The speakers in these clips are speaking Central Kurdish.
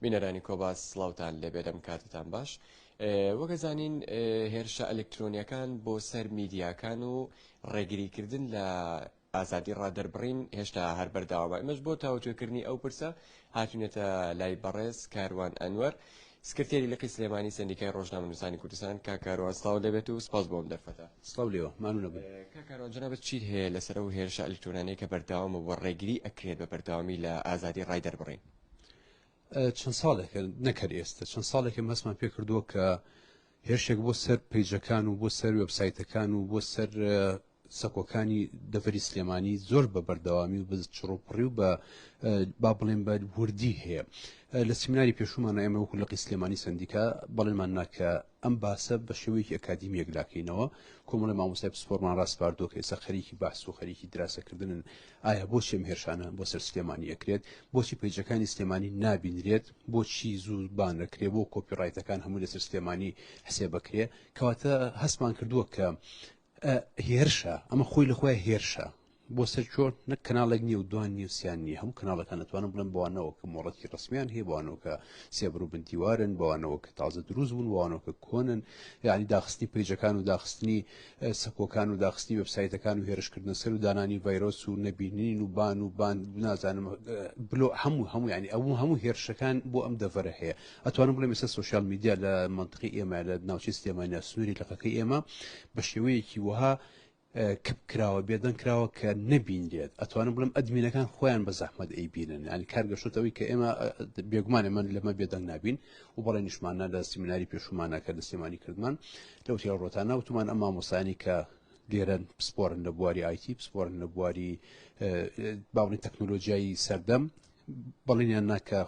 بینەرانی کۆباس سڵاوتان لێبێدەم کاتتان باش وەگەزانین هێرشە ئەلکترۆنیەکان بۆ سەر میدیاکان و ڕێگریکردن لە ئازادی ڕادەربڕین هێشتا هەر بەرداوامە ئەمەش بۆ تاوتوێکردنی ئەو پرسە هاتوونێتە لای بەڕێز کاروان ئەنوەر سکرتێری لقی سلێمانی سندیکای ڕۆژنامەنووسانی کوردستان کاکاروان سڵاو لێبێت و سپاس بۆم دەرفەتە سڵاو لێوە مانوونە بێت کاکاروان جەنابەت چیت هەیە لەسەر ئەو هێرشە ئەلکترۆنیە کە بەرداوامە بۆ ڕێگری ئەکرێت بە بەرداوامی لە ئازادی ڕای دەربڕین چەند ساڵێکە نەکرد ئێستا چەند ساڵێکی مەسمان پێ کردووە کە هێرشێک بۆ سەر پیجەکان و بۆ سەر وێبسایتەکان و بۆ سەر سەکۆکانی دەڤەری سلێمانی زۆر بە بەردەوامی و بە چڕۆپڕی و بە با بڵێن بە وردی هەیە لە سیمیناری پێشومانە ئێمە وەکو لەقی سلێمانی سندیکا بەڵێنمان ناکە ئەم باسە بە شێوەیەکی ئەکادیمیەک لاکەینەوە کۆمەڵی مامۆستای پسپۆرمان ڕاستپاردۆ کە ئێستا خەریکی بەحس و خەریکی دراسەکردنن ئایا بۆچی ئەم هێرشانە بۆ سەر سلێمانی ئەکرێت بۆچی پیجەکانی سلێمانی نابینرێت بۆچی زوو بانەکرێت بۆ کۆپیڕایتەکان هەموو لەسەر سلێمانی حسێ بکرێ کەواتە هەستمان کردووە کە هێرشە ئەمە خۆی لەخۆی هێرشە بۆ سەر چۆن نەک کەناڵێک نییە و دوان نیوسیان نیە هەموو کەناڵەکان دەتوانن بڵێن بۆوانەوە کە مۆڵەتی ڕسمیان هەیە بۆوانەوە کە سێبر و بنتیوارن بۆوانەوە کە تازە دروست بوون بۆوانەوە کە کۆنن یعنی داخستنی پیجەکان و داخستنی سەکۆکان و داخستنی وبسایتەکان و هێرشکردنە سەر و دانانی ڤایرۆس و نەبینین و بان نازانم بلۆ هەموو یعنی هەموو هێرشەکان بۆ ئەم دەڤەرە هەیە ئەتوانم بڵێم ئێستا سوشیال میدیا لە منطقی ئێمە لە ناوچەی سلێمانیا سنووری لەقەکەی ئێمە بە شێوەیەکی وەها کەپ کراوە بێدەنگ کراوە کە نەبینرێت ئەتوانم بڵم ئەدمینەکان خۆیان بە زەحمەت ئەیبینن ینی کارگەشتەوەی کە ئێمە بێگومانە من لەمە بێدەنگ نبین و بەڵێ نیشمانە لە سیمیناری پێشومانەکە لە سلێمانی کردمان لەو تێ ڕۆتانە وتمان ئەم مامۆسانی کە لێرەن پسپۆرن لە بواری ئایتی پسپۆرن لە بواری باڵی تەکنۆلۆژیایی سەردەم بەڵێنیان ناکە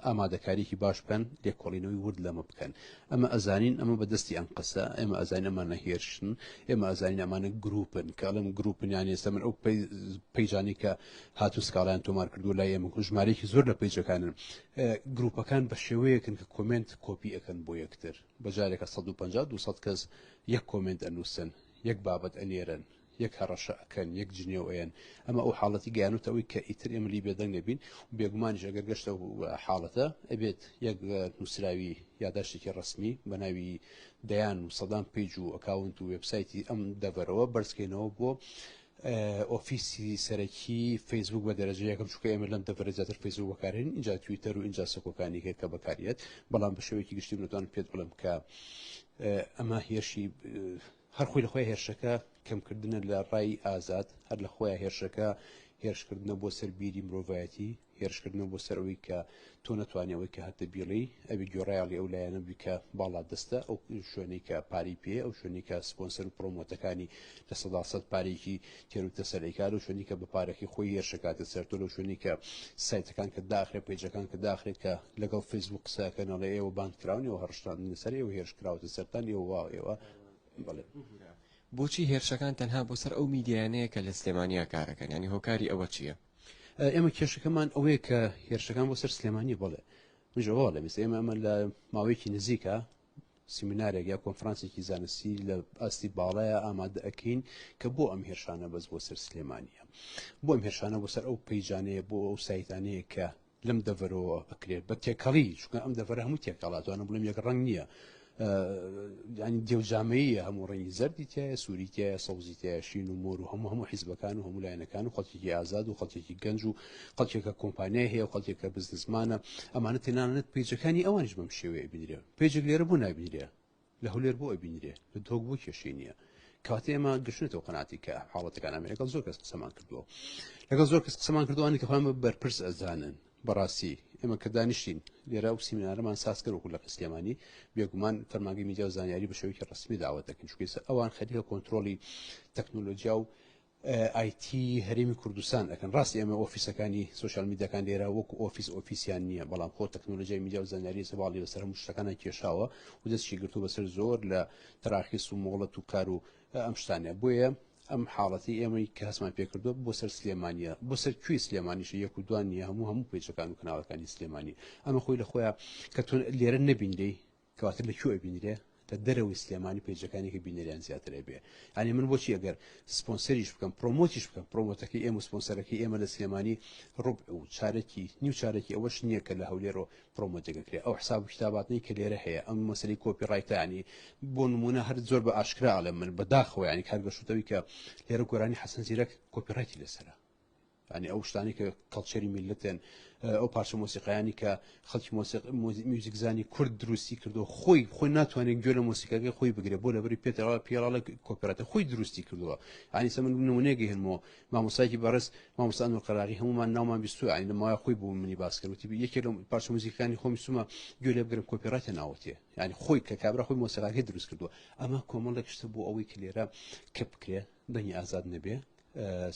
ئامادەکاریکی باش بکەن لێکۆڵینەوەی ورد لەمە بکەن ئەمە ئەزانین ئەمە بەدەستی ئەم قسە ئێمە ئەزانین ئەمانە هێرشن ئێمە ئەزانین ئەمانە گروپن کە ئەڵم گروپن یان ئێستا من ئەو پەیجانی کە هاتوو سکاڵیان تۆمار کردو لای ئێمە ژمارەیەکی زۆر لە پەیجەکانن گروپەکان بە شێوەیەکن کە کۆمنت کۆپی ئەەکەن بۆ یەکتر بەجارێکە 150 200 کەس یەک کۆمنت ئەنووسن یەک بابەت ئەنێرن یەک هەڕەشە ئەکەن یەک جنێوەیەن ئەمە ئەو حاڵەتی گەیانوتەوەی کە ئیتر ئێمە لی بێدەنگ نەبین و بێگومانیش ئەگەر گەشتە حاڵەتە ئەبێت یەک نووسراوی یاداشتێکی ڕسمی بە ناوی دەیان و سەدان پیج و ئەکاونت و وێبسایتی ئەم دەڤەرەوە بەرزکەینەوە بۆ ئۆفیسی سەرەکی فەیسبوک بە دەرەجە یەکەم چووکە ئێمە لەم دەڤەرە زیاتر فەیسبوک بەکارێن اینجا تویتەر و اینجا سەکۆکانی هەیە کە بەکارێت بەڵام بە شێوەیەکی گشتی بتوان پێت بڵم کە ئەمە هێرشی هەر خۆی لەخۆی هێرشەکە کەمکردنە لە ڕای ئازاد هەر لە خۆیان هێرشەکە هێرشکردنە بۆ سەر بیری مرۆڤایەتی هێرشکردنە بۆ سەرەوەی کە تۆ نەتوانیەوەی کە هەتە بیڵی ئەبی گۆڕایاڵی ئەو لایەنە بیکە باڵا دەستە ئەو شوێنەی کە پاری پێ ئەو شوێنی کە سپۆنسەر و پرۆمۆتەکانی لە سەداسەد پارێکی تێروتە سەرەیکار و شوێنی کە بە پارێکی خۆی هێرشەکاتە سەرتۆ لەو شوێنی کە سایتەکان کە داخرێ پیجەکان کە داخرێت کە لەگەڵ فەیسبوک قسەکەنەڵێ ئێوە باندکراونی و هەڕشتان لەسەر ئێوە هێرشکراوتە سەرتان ئێوە ئێوە بڵێ بۆچی هێرشەکان تەنها بۆ سەر ئەو میدیانەیە کە لە سلێمانیا کارەکەن ینی هۆکاری ئەوە چییە ئێمە کێشەکەمان ئەوەیە کە هێرشەکان بۆ سەر سلێمانی بڵێ منژەوە لە میس ئێمە لە ماوەیەکی نزیکە سیمینارێک یا کۆنفرانسێکی زانستی لە ئاستی باڵایە ئامادە ئەەکەین کە بۆ ئەم هێرشانە بەس بۆ سەر سلێمانیە بۆ ئەم هێرشانە بۆ سەر ئەو پەیجانەیە بۆ ئەو سایتانەیە کە لەم دەڤەرەوە ئەکرێت بە تێکەڵی چونکە ئەم دەڤەرە هەموو تێکەڵاتوانە بڵێم یەک ڕەنگ نییە ینی دێوجامەیە هەموو ڕێنی زەردی تایە سووری تایە سەوزی تایە شین و مۆر و هەموو حیزبەکان و هەموو لایەنەکان و خەڵکێکی ئازاد و خەڵکێکی گەنج و خەڵکێکە کۆمپانیای هەیە و خەڵکێکە بزنسمانە ئەمانە تێنانێت پیجەکانی ئەوانش بەم شێوەیە بینرێ پیجێک لێرە بۆ نابینرێ لە هەولێر بۆ ئەبینرێ لە تۆک بۆ کێشەی نییە کاتێ ئێمە گەشتێتەوە قەناتی کە حاڵەتەکان ئەمریکا زۆر کەس قسەمان کردووە لەگەڵ زۆر کەس قسەمان کردووانی کە خۆیان بەرپرس ئەزانن بەڕاستی ئێمە کە دانیشتین لێرە و سیمینارەمان ساز کرد وەکو لە سلێمانی بێگومان فەرمانگەی میدیا و زانیاری بە شێوەیەکی ڕسمی داوات دەکەین چونکە ئەوان خەریکە کۆنتترۆلی تەکنۆلۆژیا و ئایتی هەرێمی کوردستان ئەەکەن ڕاستی ئێمە ئۆفیسەکانی سوشال میدیاکان لێرە وەکو ئۆفیسیان نییە بەڵام خۆ تەکنۆلۆژیای میدیا و زانیاری سەواڵی بەسەر هەموو شتەکانە کێشاوە و دەستی گرتو بەسەر زۆر لە تەراخیص و مۆڵەت و کار و ئەم شتانە بۆیە ئەم حاڵەتی ئێمەی کە هەسمان پێکردووە بۆ سەر سلێمانیە بۆ سەر کوێی سلێمانیش یەک و دوانیە هەموو پێچەکان و کەناڵەکانی سلێمانی ئەمە خۆی لە خۆیان کە تۆ لێرە نەبینرێ کەواتر لە کوێ بینرێ لە دەرەوەی سلێمانی پیجەکانی کە بینەریان زیاترە بێ ینی من بۆچی ئەگەر سپۆنسەریش بکەم پرۆمۆتیش بکەم پرۆمۆتەکەی ئێمە سپۆنسەرەکەی ئێمە لە سلێمانی ڕوب و چارەکی نیو چارەکی ئەوەش نییە کە لە هەولێرەوە پرۆمۆتێکەکرێ ئەو حساب و کتاباتنی کە لێرە هەیە ئەم مەسەری کۆپیڕایتانی بۆ نمونە هەر زۆر بە ئاشکرا ئەڵێ من بەداخەوە ینی کارگەشتەوەی کە لێرە گۆرانی حەسەن زیرەک کۆپیڕایتی لەسەرە ینی ئەو شتانی کە کەڵچەری میلەتێن ئەو پارچە مۆسیقیانی کە خەڵکی میوزیکزانی کورد دروستی کردو خۆی ناتوانێت گوێ لە مۆسیقاکەی خۆی بگرێت بۆ لەبەری پێێتەوە پیاڵە کۆپیراتە خۆی دروستی کردووە ینی سە من نمونەیەکی هەنمەوە مامۆسایکی بەڕست مامۆستان و قەراغی هەمومان ناومان بیستوە ینی لەماوەی خۆی بوو منی باسکردوتی یەکێک لە پارچە مۆزیکانی خۆمی سومە گوێ لێ بگرم کۆپیراتە ناوەتێ ینی خۆی کە کابرا خۆی مۆسیقاکەی دروست کردووە ئەمە کۆمەڵێک شتە بۆ ئەوەی کە لێرە کە بکرێ دەنگی ئازاد نەبێ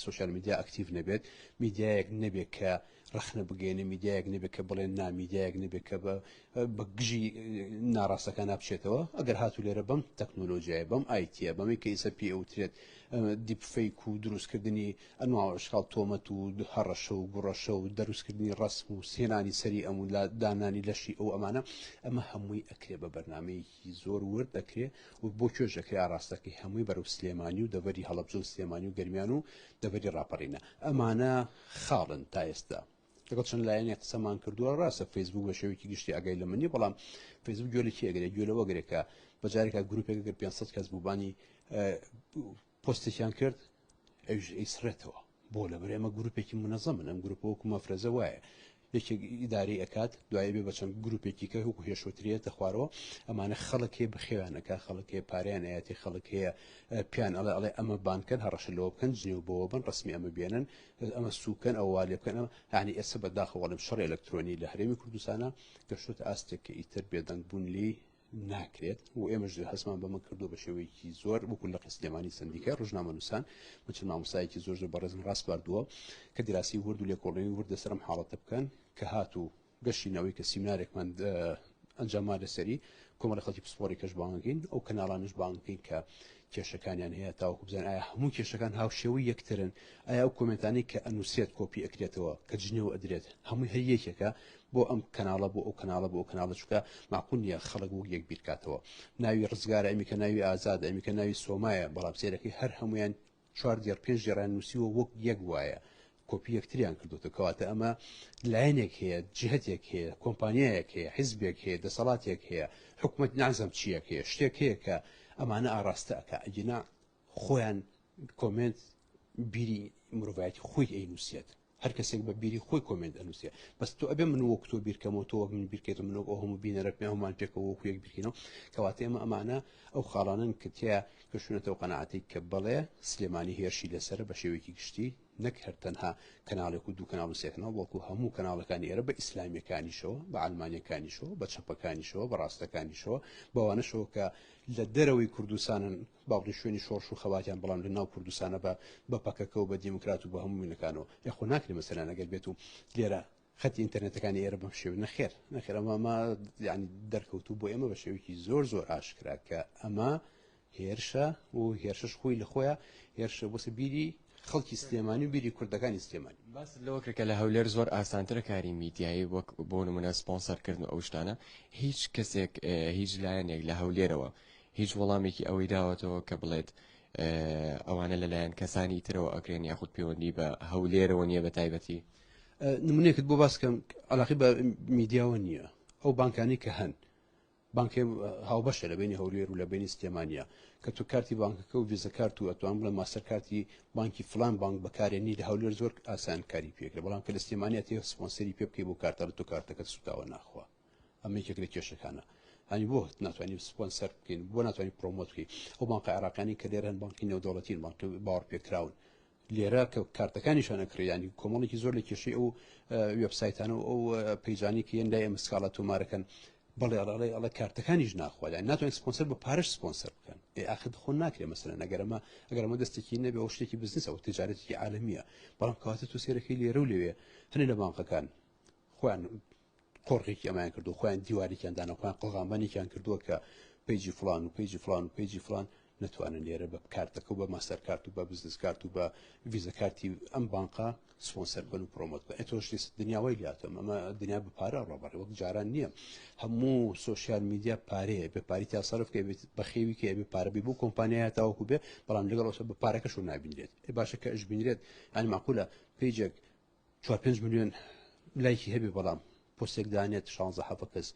سوشال میدیا ئەکتیو نەبێت میدیایەک نەبێت کە ڕخنە بگەێنە میدیایەک نەبێت کە بڵێن نامیدیایەک نەبێت کە بە گژی ناڕاستەکان ناپچێتەوە ئەگەر هاتو لێرە بەم تەکنۆلۆژیای بەم ئایتە بەمی کە ئیسە پێ ئەوترێت دیپفەیک و دروستکردنی ئەنواوە شخاڵ تۆمەت و هەڕەشە و گوڕەشە و دەروستکردنی ڕسم و سێنانی سەری ئەم و دانانی لەشی ئەو ئەمە هەمووی ئەکرێ بە بەرنمەیەکی زۆر ورد دەکرێت و بۆ کوێژەکەی ئاراستەکەی هەمووی بەرەو سلێمانی و دەبەری هەڵەبجە و سلێمانی و گەرمیان و دەبەری ڕاپەڕینە ئەمانە خاڵن تا ئێستا لەگەڵ چەند لایەنێک قسەمان کردووە ڕاستە فەیسبوک بە شێوەیەکی گشتی ئاگای لە منی بەڵام فەیسبوک گوێ لە کێ ئەگەرێ گوێ لەوە گرێکە بەجارێکە گروپێک گەر 500 کەس بووبانی پۆستێکیان کرد ئەوش ئەیسرێتەوە بۆ لەبەر ئێمە گروپێکی منەظەمن ئەم گروپە وەکو مەفرەزە وایە یەکێک ئیداری ئەکات دوایە بێ بە چەند گروپێکی کە وەکو هێشوترێتە خوارەوە ئەمانە خەڵکێ بخێوانەکە خەڵکێ پاریان ئاەتی خەڵکەیە پیان ئەڵێ ئەمە بانکەن هەڕەشە لەوە بکەن جنێو بۆەوە بن ڕسمی ئەمە بێنن ئەمە سوکەن ئەو والێ بکەن ینی ئێستا بەداخەوەڵم شەڕ ئەلکترۆنی لە هەرێمی کوردستانە گەشتوتە ئاستێک کە ئیتر بێدەنگبوون لی ناکرێت و ئێمەش هەسمان بەمە کردو بە شێوەیەکی زۆر وەکو لە قسلێمانی سندیکە ڕژنامە نووسان بچن مامۆسایەکی زۆر بەڕێزم ڕاست باردووە کە دیراسی ورد و لێکۆڵینی وردە سەرم حاڵەتە بکەن کە هاتوو گەشتینەوەی کە سیمینارێکمان ئەنجامما لەسەری کۆمەڵی خەڵکی پسپۆری کەش بانگین ئەو کەناڵانش بانگین کە کێشەکانیان هەیە تاوەکو بزان ئایا هەموو کێشەکان هاوشێوەی یەکترن ئایا ئەو کۆمنتانی کە ئەنووسێت کۆپی ئەکرێتەوە کە جنێوە ئەدرێت هەمووی هەر یەکێکە بۆ ئەم کەناڵە بۆ ئەو کەناڵە بۆ ئەو کەناڵە چووکە معقول نییە خەڵک بۆ یەک بیرکاتەوە ناوی ڕزگارە ئەمیکە ناوی ئازادە ئەمیکە ناوی سۆمایە بەڵام سێرەکەی هەر هەمویان 4 دێر 5 جێران نووسیوە وەک یەک وایە کۆپی یەکتریان کردوتە کەواتە ئەمە لایەنێک هەیە جهتێک هەیە کۆمپانیایەک هەیە حیزبێک هەیە دەسەڵاتێک هەیە حکومەت نازەم چیەک هەیە شتێک هەیە کە ئەمانە ئاراستە ئەکا ئەگینا خۆیان کۆمنت بیری مرۆڤایەتی خۆی ئەینووسێت هەر کەسێک بە بیری خۆی کۆمنت ئەنووسێ بەس تۆ ئەبێ من وەک تۆ بیرکەمەوە تۆ من بیرکەیت من ئەو هەموو بینەرە پێ هەمان پێکەوە وەکو یەک بیرکەینەوە کەواتە ئێمە ئەمانە ئەو خاڵانن کە تیا کەشونەتەوە قەنەعەتی کە بەڵێ سلێمانی هێرشی لەسرە بە شێوەیەکی گشتی نەک هەر تەنها کەناڵێک و دوو کەناڵ و سێکنەوە بەڵکو هەموو کەناڵەکانی ئێرە بە ئیسلامیەکانیشەوە بە ئالمانیەکانیشەوە بە چەپەکانیشەوە بە ڕاستەکانیشەوە بەوانەشەوە کە لە دەرەوەی کوردستانن باڵی شوێنی شۆڕش و خەواتیان بەڵام لە ناو کوردستانە بە پەکەکە و بە دیموکرات و بە هەموو مینەکانەوە یاخۆ ناکرێ مەسەلەن ئەگەر بێت و لێرە خەتی ئینتەرنێتەکانی ئێرە بەم شێوە نەخێر ئەمە یعنی دەرکەوتوو بۆ ئێمە بە شێوەیەکی زۆر زۆر ئاشکرا کە ئەمە هێرشە و هێرشش خۆی لە خۆیە هێرشە بۆسە بیری خەڵکی سلێمانی و بیری کوردەکانی سلێمانی باس لەوەکە لە هەولێر زۆر ئاسانترە کاری میدیایی وەک بۆ نمونە سپۆنسەرکردن ئەو شتانە هیچ کەسێک هیچ لایەنێک لە هەولێرەوە هیچ وەڵامێکی ئەوەی داوەتەوە کە بڵێت ئەوانە لەلایەن کەسانی ترەوە ئەکرێن یاخود پەیوەندی بە هەولێرەوە نییە بە تایبەتی نمونێکت بۆ باسکەم علاقی بە میدیاوە نییە ئەو بانکانی کە هەن بانکێ هاوبەشە لە بینی هەولێر و لە بینی سلێمانیا کە تو کارتی بانکەکە و ویزە کارت و ئەتوان بڵێ ماستەر کارتی بانکی فلان بانک بەکارێنی لە هەولێر زۆر ئاسان کاری پێکرێ بەڵام کە لە سلێمانیا تێ سپۆنسەری پێ بکەی بۆ کارتە لە تو کارتەکەت سوتاوە ناخوا ئەمە یەکێک لە کێشەکانە هەنی بۆ ناتوانانی سپۆنسەر بکەین بۆ ناتوانانی پرۆمۆت بکەین ئەو بانکە عێراقانی کە لێرە هەن بانکی نێودەوڵەتین بانک باوەڕ پێکراون لێرە کە کارتەکانیشانە کڕیانی کۆمەڵێکی زۆر لە کێشەی ئەو وێبسایتانە و ئەو پەیجانی کە هێن لای ئەمە سکاڵە تۆمارەکەن بەڵێ ئەڵێ کارتەکانیش ناخوالای ناتوانین سپۆنسەر بە پارەش سپۆنسەر بکەن ئاخر خۆ ناکرێ مەسەلەن ئەگەرەمە دەستێکی نەبێ ئەو شتێکی بزنس ئەو تجارەتێکی عالەمیە بەڵام کەواتە تو سێرەکەی لێرە و لەوێ هەنێ لە بانقەکان خۆیان قۆڕێکی ئەمایان کردو خۆیان دیواریکیان دانا خۆیان قەڵغامبانێکیان کردووە کە پیجی فلان و پیجی فلان و پیجی فلان نتوانن لێرە بە کارتەکە و بە ماستەر کارت و بە بزنس کارت و بە ویزە کارتی ئەم بانقا سپۆنسەر بن و پرۆمۆت بکەن ئەتۆشتی دنیاوی لاتم ئەمە دنیا بە پارە ڕۆبەڕێ وەک جاران نییە هەموو سوۆسیال میدیا پارەیە بە پاری تا سەرف کە بە خێوی کە بێ پارەبی بۆ کۆمپانیای تاوەکو بێ بەڵام لەگەڵ ئەوسە بە پارەکەش نابینرێت باشە کە ئەش بینرێت ئەنی معقولە پێیجێک 4-5 میلیۆن لایکی هەبێ بەڵام پۆستێک دانێت 16 کەس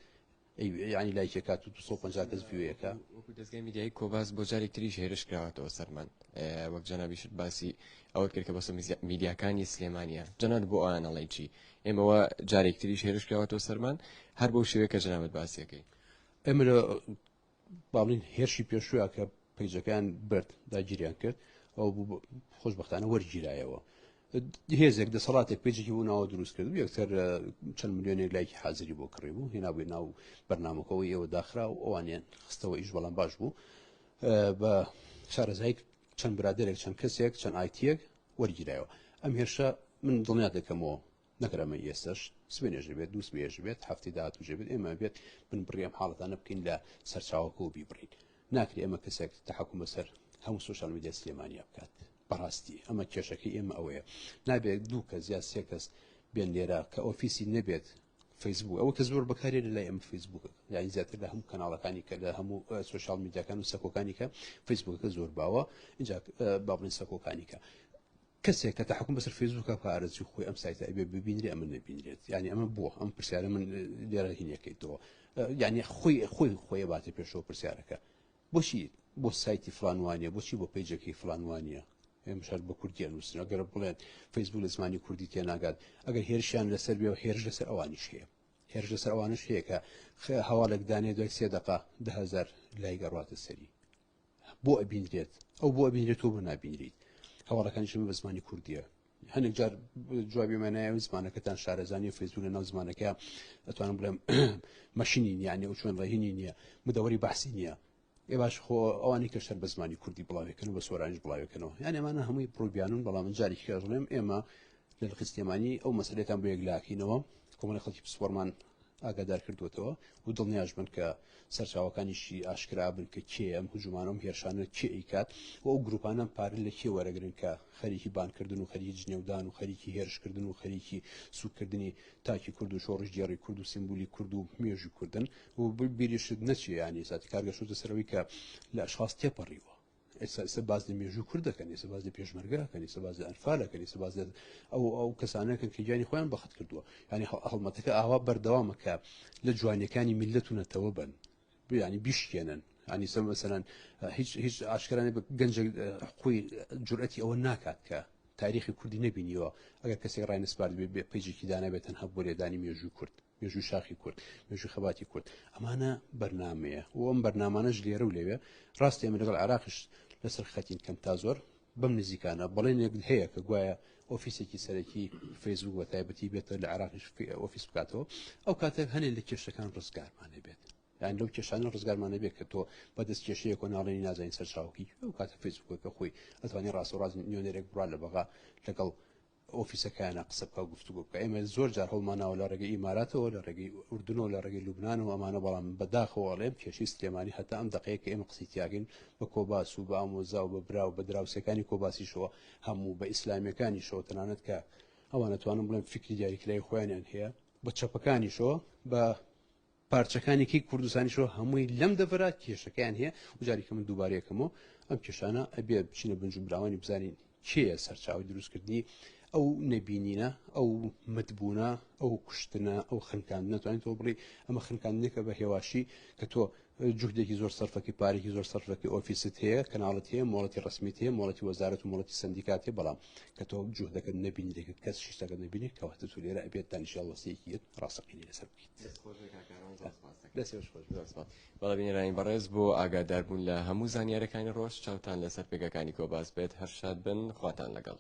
ینی لایکێکات و 250 کەس ویوەکە وەکو دەستگای میدیایی کۆباس بۆ جارێک تریش هێرش کراوەتەوە سەرمان وەک جەنابیشت باسی ئەوە کرد کە بەسە میدیاکانی سلێمانیە جەنات بۆ ئەوانەڵی چی ئێمەوە جارێک تریش هێرش کراوەتەوە سەرمان هەر بەو شێوەیە کە جەنابەت باسیەکەی ئێمە باڵین هێرشی پێشووە کە پیجەکان برد داگیریان کرد ئەو خۆشبەختانە وەرگیرایەوە هێزێک دەسەڵاتێک پێجێکی بوو ناوە دروست کرد یەکتر چەند میلیۆنێک لایکی حازری بۆ کڕی بوو هێنابووی ناو بەرنامەکەەوەی ئێوە داخرا و ئەوانیان خستەوە ئیش بەڵام باش بوو بە شارەزایی چەند برادێک چەند کەسێک چەند ئایتیەک وەرگیرایەوە ئەم هێرشە من دڵنیا دەکەمەوە نەکرەمە ئێستش سبێنێژ بێت دووس بێژ بێت هەفتی داهاتوو بێت ئێمە بێت بن بڕێم حاڵەتانە بکەین لە سەرچاوەکە و بیبڕین ناکری ئەمە کەسێک تەحکوم بەسەر هەموو سوشال میدیا سلێمانیا بکات بەڕاستی ئەمە کێشەکەی ئێمە ئەوەیە نابێت دوو کەس یا سێ کەس بێن لێرە کە ئۆفیسی نەبێت فیسبوک ئەوە کە زۆر بەکارێت لای ئەمە فیسبوک یانی زیاتر لە هەموو کەناڵەکانی کە لە هەموو سوشال میدیاکان و سەکۆکانی کە فیسبوکەکە زۆر باوە اینجا باڵین سەکۆکانی کە کەسێک کە تەحکوم بەسەر فیسبوکە پارێزی خۆی ئەم سایتە ئەبێ ببینرێ ئەمە نەبینرێت ینی ئەمە بووە ئەم پرسیارە من لێرە هینەکەیتەوە ینی خۆی باتێ پێشەوە پرسیارەکە بۆچی بۆ سایتی فلانوانیە بۆچی بۆ پیجەکەی فلانوانیە ئێمەشار بە کوردیان نووسن ئەگەر بڵێن فیسبوک لە زمانی کوردی تێناگات ئەگەر هێرشیان لەسەر بێ و هێرش لەسەر ئەوانیش هەیە هێرش لەسەر ئەوانش هەیە کە هەواڵێک دانێ دوای 3 دقه 10,000 لای گەڕاتە سەری بۆ ئەبینرێت ئەو بۆ ئەبینرێت و بۆ نابینریت هەواڵەکانیشم بە زمانی کوردیە هەندێک جار جوابی مانایە زمانەکەتان شارەزانی و فیسبوک لە ناو زمانەکە ئەتوانم بڵێم مەشینی یعنی ئەو چۆن ڕێهینی نییە مدەوەری بەحسی نییە ێ باش خۆ ئەوانی کە شەر بە زمانی کوردی بڵاوێکن و بە سۆرانیش بڵاوێکنەوە یان ئەمانە هەمووی پرۆبیانون بەڵام من جارێکی کەژڵێم ئێمە لە خستێمانی ئەو مەسلێتان بۆ یەکلاکینەوە کۆمەڵی خەڵکی پسپۆرمان ئاگادار کردوێتەوە و دڵنیاش بن کە سەرچاوەکانیشی ئاشکرا بن کە کێ ئەم هجومانەم هێرشانە چێ ئیکات و ئەو گروپانە پارە لە کێ وەرەگرن کە خەریکی بانکردن و خەریکی جنێودان و خەریکی هێرشکردن و خەریکی سوودکردنی تاکی کورد و شۆڕش دیێڕی کورد و سیمبولی کورد و مێژوی کوردن و بیریشت نەچێ ینی ساتی کارگەشتە سەرەوەی کە لە ئەشخاص تێپەڕیوە ئێستا باز لە مێژوی کوورد دەکەن ئێستا باز لە پێشمەرگەکەن ئێستا باز لە ئەنفالەکەن ئێستا باز ئەو کەسانەکەن کە گیانی خۆیان بەخت کردووە ینی هەڵمەتەکە ئاوا بەردەوامەکە لە جوانیەکانی میلەت و نەتەوە بن ینی بیشکێنن ینی سە مەسەلەن هیچ ئاشکرانێ بە گەنجە خۆی جورئەتی ئەوە ناکات کە تاریخی کوردی نەبینیەوە ئەگەر کەسێک ڕای نسپارت بێ پیجێکی دانابێت تەنها بۆ لێدانی مێژووی کورد مێژووی شاخی کورد مێژووی خەباتی کورد ئەمانە بەرنامەیە و ئەم بەرنامانەش لێرە و لەوێ ڕاستی ئێمە لەگەڵ عێراقیش لەسەر خەتین کەم تا زۆر بەم نزیکانە بەڵێنێک هەیە کە گوایە ئۆفیسێکی سەرەکی فیسبوک بە تایبەتی بێتە لە عێراقیش ئۆفیس بکاتەوە ئەو کاتێک هەنێک لە کێشەکان ڕزگارمانە بێت یان لەو کێشانە ڕزگارمانە بێت کە تۆ بەدەست کێشەیە کۆناڵێنی نازانین سەرچاوکی ئەو کاتە فیسبوکەکە خۆی ئەتوانانی ڕاست و ڕاز نیۆنێرێک بڕا لە بەغا لەگەڵ ئۆفیسەکەیانە قسە بکە و گفتوگۆ بکە ئێمە زۆر جار هەڵماناوە لە ڕێگەی ئیماراتەوە لە ڕێگەی ئوردنەوە لە ڕێگەی لوبنانەوە ئەمانە بەڵام بەداخەوەڵێم کێشی سلێمانی هەتا ئەم دقەیە کە ئێمە قسەی تیاگەین بە کۆباس و بە ئامۆزا و بە برا و بە دراوسەکانی کۆباسیشەوە هەموو بە ئیسلامیەکانیشەوە تەنانەت کە ئەوانە توانم بڵێم فکری دیاریکرای خۆیانیان هەیە بە چەپەکانیشەوە بە پارچەکانێکی کوردستانیشەوە هەمووی لەم دەڤرات کێشەکەیان هەیە و جارێکە من دووبارەیەکەمەوە ئەم کێشانە ئەبێ بچینە بنج و براوانی بزانین کێیە سەرچاوی دروستکردنی ئەو نەبینینە ئەو متبوونە ئەو کوشتنە ئەو خنکان ناتوانین تۆ بڵی ئەمە خنکانێکە بە هێواشی کە تۆ جوهدێکی زۆر سەرفەکی پارێکی زۆر سەرفەکەی ئۆفیست هەیە کەناڵەت هەیە مۆڵەتی ڕسمیت هەیە مۆڵەتی وەزارەت و مۆڵەتی سندیکات هەیە بەڵام کە تۆ جوهدەکەت نەبینیت کەس شتەکە نەبینێت کەواتە تو لێرە ئەبێت دانیشتیال وەسەیەکی ڕاستەقینی لەسەر بکەیت بەڵێ بینێرانی بەڕێز بۆ ئاگاداربوون لە هەموو زانیارەکانی ڕۆژ چاوتان لەسەر پێگەکانی کۆباس بێت هەر شاد بن خواتان لەگەڵ